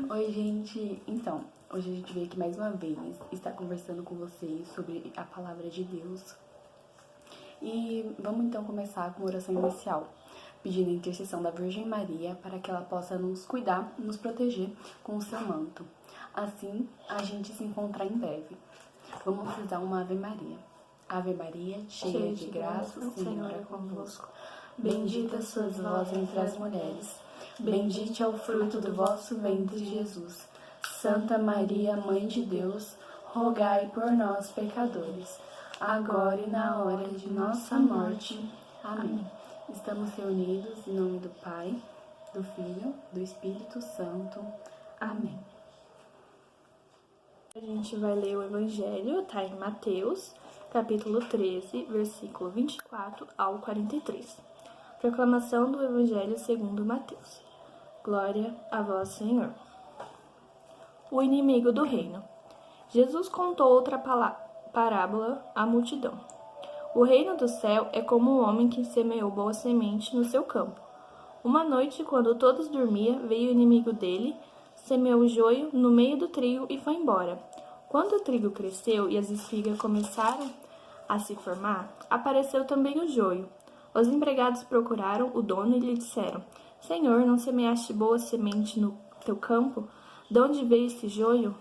Oi, gente! Então, hoje a gente veio aqui mais uma vez estar conversando com vocês sobre a palavra de Deus. E vamos então começar com a oração inicial, pedindo a intercessão da Virgem Maria para que ela possa nos cuidar, nos proteger com o seu manto. Assim, a gente se encontrar em breve. Vamos rezar uma Ave Maria. Ave Maria, cheia de graça, o Senhor é convosco. Bendita sois vós entre as mulheres. Bendito é o fruto do vosso ventre, Jesus. Santa Maria, Mãe de Deus, rogai por nós, pecadores, agora e na hora de nossa morte. Amém. Estamos reunidos em nome do Pai, do Filho, do Espírito Santo. Amém. A gente vai ler o Evangelho, tá em Mateus, capítulo 13, versículo 24 ao 43. Proclamação do Evangelho segundo Mateus. Glória a vós, Senhor. O inimigo do reino. Jesus contou outra parábola à multidão. O reino do céu é como um homem que semeou boa semente no seu campo. Uma noite, quando todos dormiam, veio o inimigo dele, semeou o joio no meio do trigo e foi embora. Quando o trigo cresceu e as espigas começaram a se formar, apareceu também o joio. Os empregados procuraram o dono e lhe disseram: Senhor, não semeaste boa semente no teu campo? De onde veio esse joio?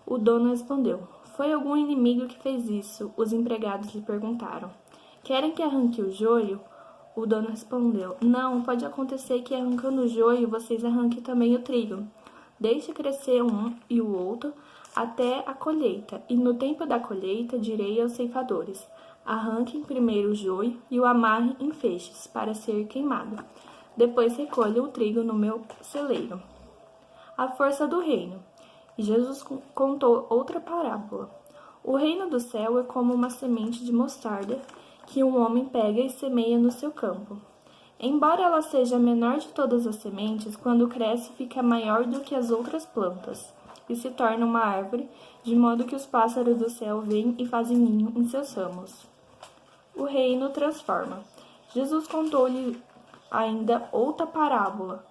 O dono respondeu: Foi algum inimigo que fez isso. Os empregados lhe perguntaram: Querem que arranque o joio? O dono respondeu: Não, pode acontecer que arrancando o joio vocês arranquem também o trigo. Deixe crescer um e o outro até a colheita, e no tempo da colheita direi aos ceifadores: Arranquem primeiro o joio e o amarrem em feixes para ser queimado. Depois recolham o trigo no meu celeiro. A força do reino. E Jesus contou outra parábola. O reino do céu é como uma semente de mostarda que um homem pega e semeia no seu campo. Embora ela seja a menor de todas as sementes, quando cresce fica maior do que as outras plantas e se torna uma árvore, de modo que os pássaros do céu vêm e fazem ninho em seus ramos. O reino transforma. Jesus contou-lhe ainda outra parábola.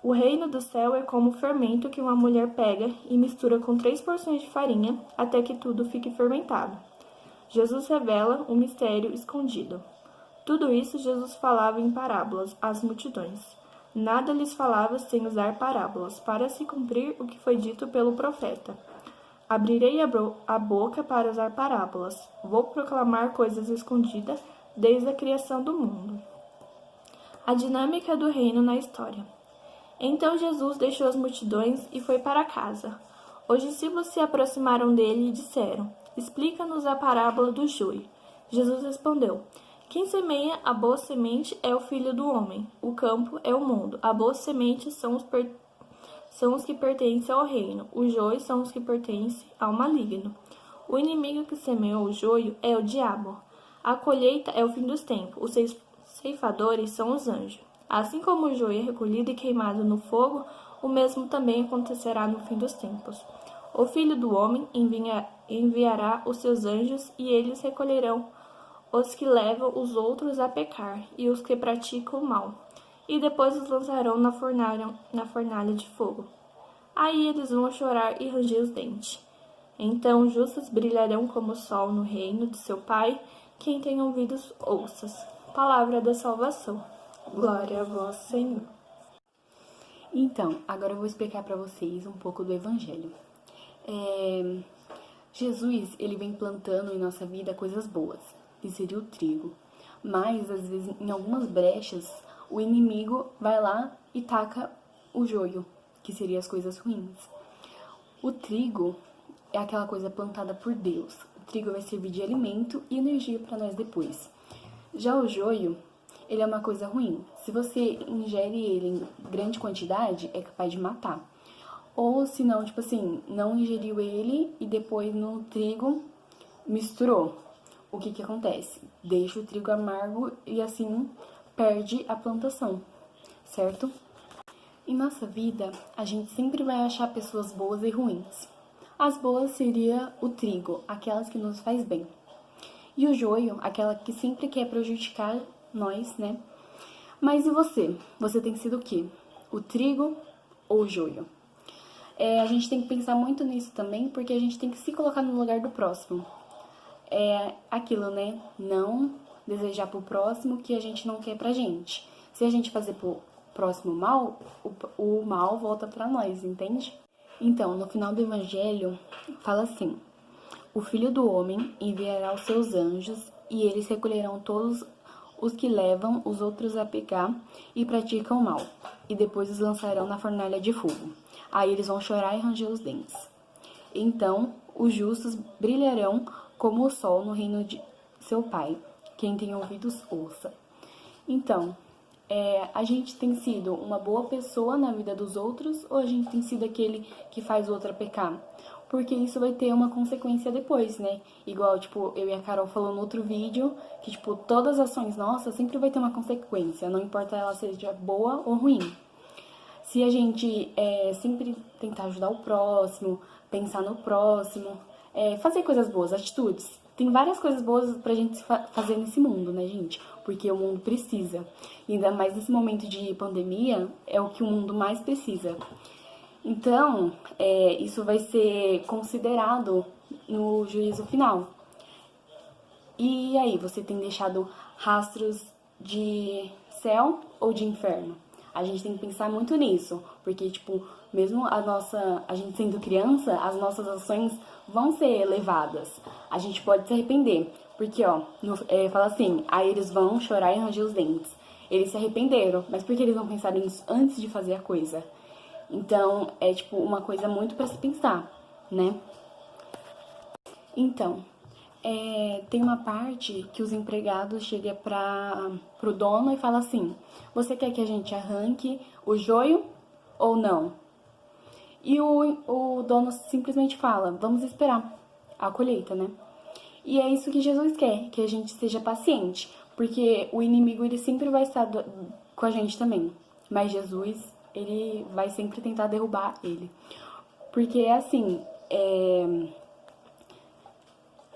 O reino do céu é como o fermento que uma mulher pega e mistura com 3 porções de farinha até que tudo fique fermentado. Jesus revela um mistério escondido. Tudo isso Jesus falava em parábolas às multidões. Nada lhes falava sem usar parábolas, para se cumprir o que foi dito pelo profeta. Abrirei a boca para usar parábolas. Vou proclamar coisas escondidas desde a criação do mundo. A dinâmica do reino na história. Então Jesus deixou as multidões e foi para casa. Os discípulos se aproximaram dele e disseram: Explica-nos a parábola do joio. Jesus respondeu: Quem semeia a boa semente é o Filho do Homem. O campo é o mundo. A boa semente são os que pertencem ao reino. Os joios são os que pertencem ao maligno. O inimigo que semeou o joio é o diabo. A colheita é o fim dos tempos. Os ceifadores são os anjos. Assim como o joio é recolhido e queimado no fogo, o mesmo também acontecerá no fim dos tempos. O Filho do Homem enviará os seus anjos e eles recolherão os que levam os outros a pecar e os que praticam o mal, e depois os lançarão na fornalha de fogo. Aí eles vão chorar e ranger os dentes. Então os justos brilharão como o sol no reino de seu Pai. Quem tem ouvidos, ouça. Palavra da salvação. Glória a vós, Senhor. Então, agora eu vou explicar para vocês um pouco do Evangelho. Jesus, ele vem plantando em nossa vida coisas boas, que seria o trigo. Mas, às vezes, em algumas brechas, o inimigo vai lá e taca o joio, que seria as coisas ruins. O trigo é aquela coisa plantada por Deus. O trigo vai servir de alimento e energia para nós depois. Já o joio, ele é uma coisa ruim. Se você ingere ele em grande quantidade, é capaz de matar. Ou se não, tipo assim, não ingeriu ele e depois no trigo misturou. O que acontece? Deixa o trigo amargo e assim perde a plantação, certo? Em nossa vida, a gente sempre vai achar pessoas boas e ruins. As boas seria o trigo, aquelas que nos faz bem. E o joio, aquela que sempre quer prejudicar nós, né? Mas e você? Você tem sido o quê? O trigo ou o joio? A gente tem que pensar muito nisso também, porque a gente tem que se colocar no lugar do próximo. É aquilo, né? Não desejar pro próximo que a gente não quer pra gente. Se a gente fazer pro próximo mal, o mal volta pra nós, entende? Então, no final do evangelho, fala assim: o Filho do Homem enviará os seus anjos e eles recolherão todos os que levam os outros a pecar e praticam mal, e depois os lançarão na fornalha de fogo. Aí eles vão chorar e ranger os dentes. Então os justos brilharão como o sol no reino de seu Pai. Quem tem ouvidos, ouça. Então, a gente tem sido uma boa pessoa na vida dos outros ou a gente tem sido aquele que faz o outro pecar? Porque isso vai ter uma consequência depois, né? Igual, tipo, eu e a Carol falou no outro vídeo, que, tipo, todas as ações nossas sempre vai ter uma consequência, não importa ela seja boa ou ruim. Se a gente sempre tentar ajudar o próximo, pensar no próximo, fazer coisas boas, atitudes. Tem várias coisas boas pra gente fazer nesse mundo, né, gente? Porque o mundo precisa. E ainda mais nesse momento de pandemia, é o que o mundo mais precisa. Então, isso vai ser considerado no juízo final. E aí, você tem deixado rastros de céu ou de inferno? A gente tem que pensar muito nisso, porque, tipo, mesmo a gente sendo criança, as nossas ações vão ser elevadas. A gente pode se arrepender, porque, ó, fala assim, aí eles vão chorar e ranger os dentes. Eles se arrependeram, mas por que eles não pensaram nisso antes de fazer a coisa? Então, é, tipo, uma coisa muito pra se pensar, né? Então, tem uma parte que os empregados chegam pro dono e falam assim: você quer que a gente arranque o joio ou não? E o dono simplesmente fala: vamos esperar a colheita, né? E é isso que Jesus quer, que a gente seja paciente, porque o inimigo ele sempre vai estar com a gente também, mas Jesus ele vai sempre tentar derrubar ele, porque é assim,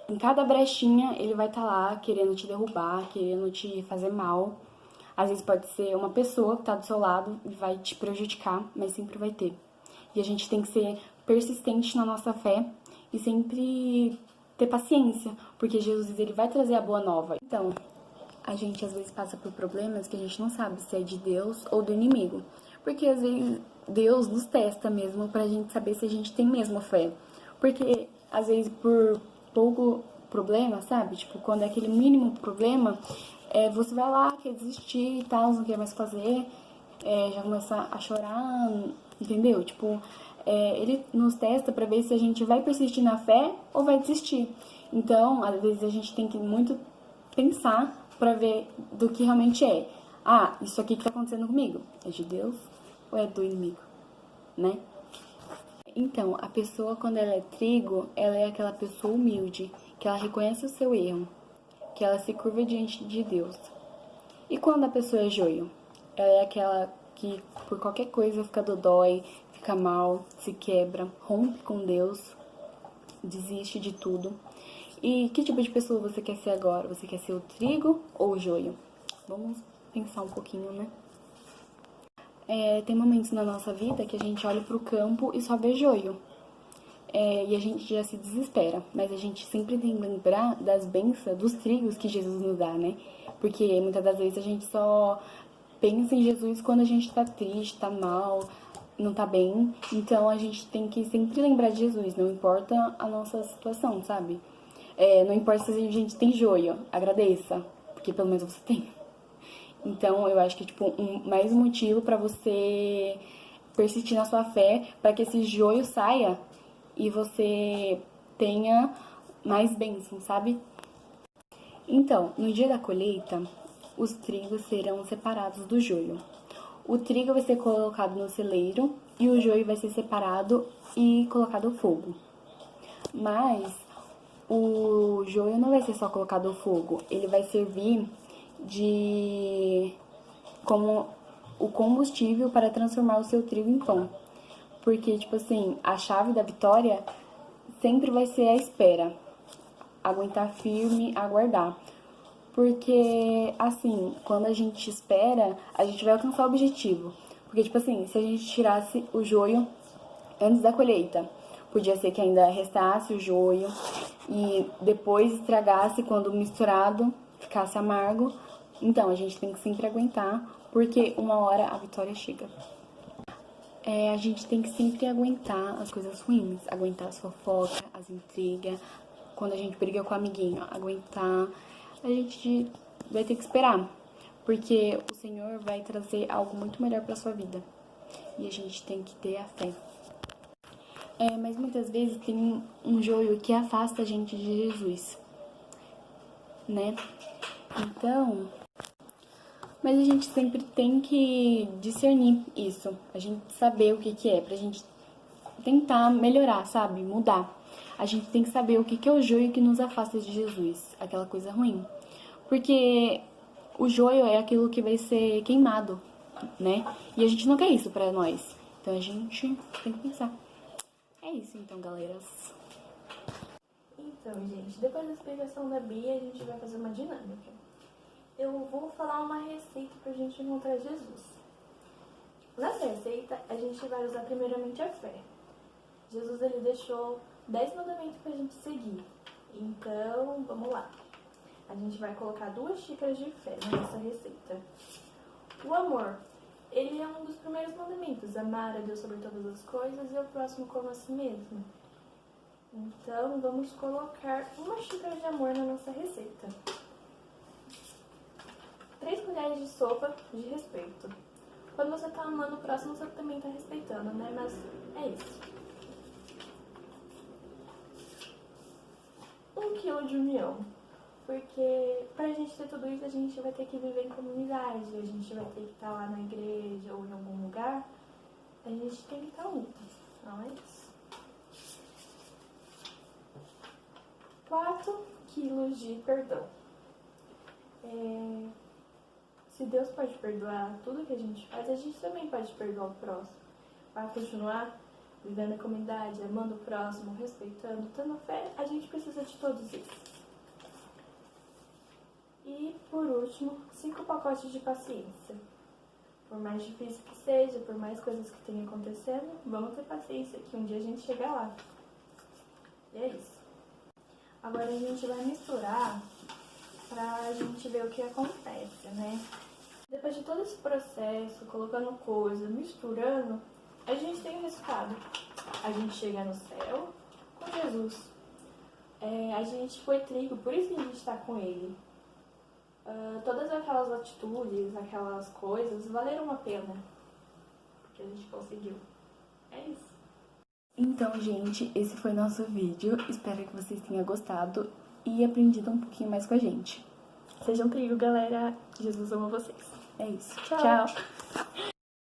em cada brechinha ele vai estar lá querendo te derrubar, querendo te fazer mal. Às vezes pode ser uma pessoa que está do seu lado e vai te prejudicar, mas sempre vai ter. E a gente tem que ser persistente na nossa fé e sempre ter paciência, porque Jesus ele vai trazer a boa nova. Então, a gente às vezes passa por problemas que a gente não sabe se é de Deus ou do inimigo. Porque às vezes Deus nos testa mesmo pra gente saber se a gente tem mesmo fé. Porque às vezes por pouco problema, sabe? Tipo, quando é aquele mínimo problema, você vai lá, quer desistir e tal, não quer mais fazer, já começa a chorar, entendeu? Tipo, ele nos testa pra ver se a gente vai persistir na fé ou vai desistir. Então, às vezes a gente tem que muito pensar pra ver do que realmente é. Ah, isso aqui que tá acontecendo comigo, é de Deus ou é do inimigo, né? Então, a pessoa quando ela é trigo, ela é aquela pessoa humilde, que ela reconhece o seu erro, que ela se curva diante de Deus. E quando a pessoa é joio? Ela é aquela que por qualquer coisa fica dodói, fica mal, se quebra, rompe com Deus, desiste de tudo. E que tipo de pessoa você quer ser agora? Você quer ser o trigo ou o joio? Vamos pensar um pouquinho, né? Tem momentos na nossa vida que a gente olha pro campo e só vê joio. E a gente já se desespera, mas a gente sempre tem que lembrar das bênçãos, dos trigos que Jesus nos dá, né? Porque muitas das vezes a gente só pensa em Jesus quando a gente tá triste, tá mal, não tá bem. Então a gente tem que sempre lembrar de Jesus, não importa a nossa situação, sabe? Não importa se a gente tem joio, agradeça, porque pelo menos você tem. Então eu acho que tipo mais um motivo pra você persistir na sua fé, para que esse joio saia e você tenha mais bênçãos, sabe? Então, no dia da colheita, os trigos serão separados do joio. O trigo vai ser colocado no celeiro e o joio vai ser separado e colocado ao fogo. Mas o joio não vai ser só colocado ao fogo, ele vai servir como o combustível para transformar o seu trigo em pão. Porque, tipo assim, a chave da vitória sempre vai ser a espera. Aguentar firme, aguardar. Porque, assim, quando a gente espera, a gente vai alcançar o objetivo. Porque, tipo assim, se a gente tirasse o joio antes da colheita. Podia ser que ainda restasse o joio e depois estragasse quando misturado, ficasse amargo. Então, a gente tem que sempre aguentar, porque uma hora a vitória chega. A gente tem que sempre aguentar as coisas ruins, aguentar as fofocas, as intrigas. Quando a gente briga com o amiguinho, aguentar. A gente vai ter que esperar, porque o Senhor vai trazer algo muito melhor para sua vida. E a gente tem que ter a fé. Mas muitas vezes tem um joio que afasta a gente de Jesus, né? Então, mas a gente sempre tem que discernir isso, a gente saber o que é, pra gente tentar melhorar, sabe? Mudar. A gente tem que saber o que é o joio que nos afasta de Jesus, aquela coisa ruim. Porque o joio é aquilo que vai ser queimado, né? E a gente não quer isso pra nós. Então a gente tem que pensar. É isso então, galeras. Então, gente, depois da explicação da Bia, a gente vai fazer uma dinâmica. Eu vou falar uma receita pra gente encontrar Jesus. Nessa receita, a gente vai usar primeiramente a fé. Jesus, ele deixou 10 mandamentos pra gente seguir. Então, vamos lá. A gente vai colocar 2 xícaras de fé nessa receita. O amor, ele é um dos primeiros mandamentos. Amar a Deus sobre todas as coisas e o próximo como a si mesmo. Então, vamos colocar 1 xícara de amor na nossa receita. 3 colheres de sopa de respeito. Quando você tá amando o próximo, você também tá respeitando, né? Mas é isso. 1 quilo de união. Porque pra gente ter tudo isso, a gente vai ter que viver em comunidade, a gente vai ter que estar lá na igreja ou em algum lugar. A gente tem que estar unidos, não é isso? 4 quilos de perdão. Se Deus pode perdoar tudo que a gente faz, a gente também pode perdoar o próximo. Para continuar vivendo em comunidade, amando o próximo, respeitando, tendo fé, a gente precisa de todos esses. E, por último, 5 pacotes de paciência. Por mais difícil que seja, por mais coisas que tenham acontecendo, vamos ter paciência, que um dia a gente chega lá. E é isso. Agora a gente vai misturar pra gente ver o que acontece, né? Depois de todo esse processo, colocando coisa, misturando, a gente tem o resultado. A gente chega no céu com Jesus. A gente foi trigo, por isso que a gente está com ele. Todas aquelas atitudes, aquelas coisas, valeram a pena. Porque a gente conseguiu. É isso. Então, gente, esse foi nosso vídeo. Espero que vocês tenham gostado e aprendido um pouquinho mais com a gente. Sejam trigo, galera. Jesus ama vocês. É isso. Tchau.